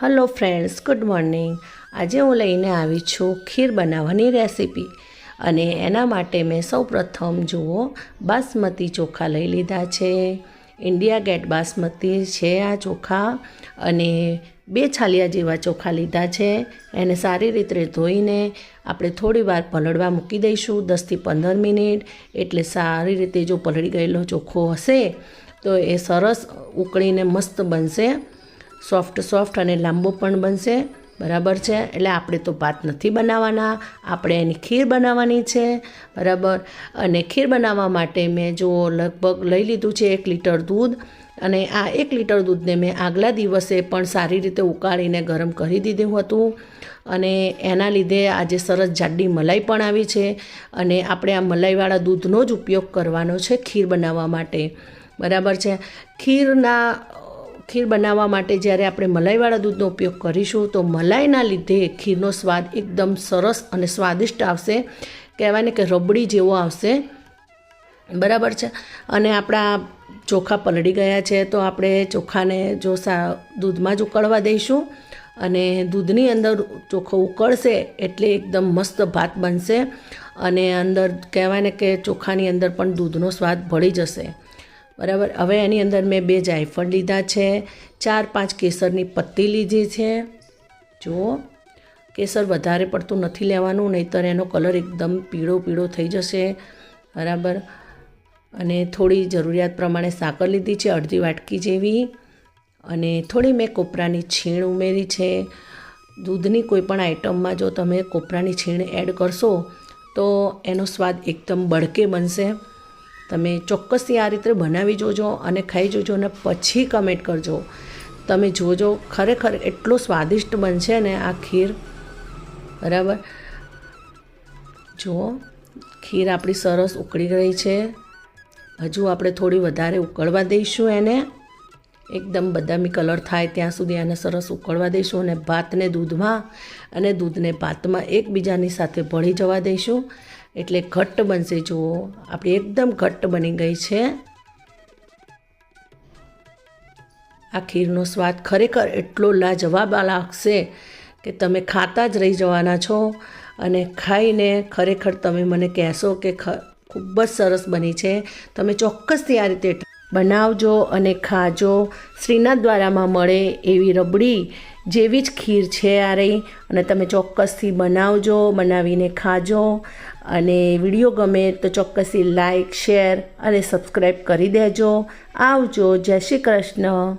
Hello friends, good morning. આજે હું લઈને આવી છું ખીર બનાવવાની રેસીપી। અને એના માટે મેં સૌપ્રથમ જુઓ બાસમતી ચોખા લઈ લીધા છે। ઇન્ડિયા ગેટ બાસમતી છે આ ચોખા। અને 2 છાલિયા જેવા ચોખા લીધા છે। એને સારી રીતે ધોઈને આપણે થોડી વાર પલળવા મૂકી દઈશું, 10 થી 15 મિનિટ। એટલે સારી રીતે જો પલળી ગયેલો ચોખ્ખો હશે તો એ સરસ ઉકળીને મસ્ત બનશે, સોફ્ટ અને લાંબો પણ બનશે। બરાબર છે। એટલે આપણે તો ભાત નથી બનાવવાના, આપણે એની ખીર બનાવવાની છે। બરાબર। અને ખીર બનાવવા માટે મેં જો લગભગ લઈ લીધું છે 1 લીટર દૂધ। અને આ 1 લીટર દૂધને મેં આગલા દિવસે પણ સારી રીતે ઉકાળીને ગરમ કરી દીધું હતું। અને એના લીધે આજે સરસ જાડી મલાઈ પણ આવી છે। અને આપણે આ મલાઈવાળા દૂધનો જ ઉપયોગ કરવાનો છે ખીર બનાવવા માટે। બરાબર છે। ખીર બનાવવા માટે જ્યારે આપણે મલાઈવાળા દૂધનો ઉપયોગ કરીશું તો મલાઈના લીધે ખીરનો સ્વાદ એકદમ સરસ અને સ્વાદિષ્ટ આવશે। કહેવાય ને કે રબડી જેવો આવશે। બરાબર છે। અને આપણા ચોખા પલળી ગયા છે તો આપણે ચોખાને જો દૂધમાં જ ઉકળવા દઈશું। અને દૂધની અંદર ચોખ્ખો ઉકળશે એટલે એકદમ મસ્ત ભાત બનશે। અને અંદર કહેવાય ને કે ચોખાની અંદર પણ દૂધનો સ્વાદ ભળી જશે। બરાબર। હવે એની અંદર મેં 2 જાયફળ લીધા છે, 4-5 કેસરની પત્તી લીધી છે। જુઓ, કેસર વધારે પડતું નથી લેવાનું, નહીંતર એનો કલર એકદમ પીળો થઈ જશે। બરાબર। અને થોડી જરૂરિયાત પ્રમાણે સાકર લીધી છે, અડધી વાટકી જેવી। અને થોડી મેં કોપરાની છીણ ઉમેરી છે। દૂધની કોઈ પણ આઈટમમાં જો તમે કોપરાની છીણ એડ કરશો તો એનો સ્વાદ એકદમ બળકે બનશે। તમે ચોક્કસથી આ રીતે બનાવી જોજો અને ખાઈ જોજો અને પછી કમેન્ટ કરજો। તમે જોજો, ખરેખર એટલો સ્વાદિષ્ટ બનશે ને આ ખીર। બરાબર। જુઓ, ખીર આપણી સરસ ઉકળી ગઈ છે। હજુ આપણે થોડી વધારે ઉકળવા દઈશું એને, એકદમ બદામી કલર થાય ત્યાં સુધી આને સરસ ઉકળવા દઈશું। અને ભાતને દૂધમાં અને દૂધને ભાતમાં એકબીજાની સાથે ભળી જવા દઈશું, એટલે ઘટ્ટ બનશે। જુઓ, આપણી એકદમ ઘટ્ટ બની ગઈ છે। આ ખીરનો સ્વાદ ખરેખર એટલો લાજવાબ લાગશે કે તમે ખાતા જ રહી જવાના છો। અને ખાઈને ખરેખર તમે મને કહેશો કે ખૂબ જ સરસ બની છે। તમે ચોક્કસથી આ રીતે બનાવજો અને ખાજો। શ્રીનાથદ્વારામાં મળે એવી રબડી જેવી જ ખીર છે આ રહી। અને તમે ચોક્કસથી બનાવજો, બનાવીને ખાજો। અને વિડીયો ગમે તો ચોક્કસથી લાઈક, શેર અને સબસ્ક્રાઈબ કરી દેજો। આવજો। જય શ્રી કૃષ્ણ।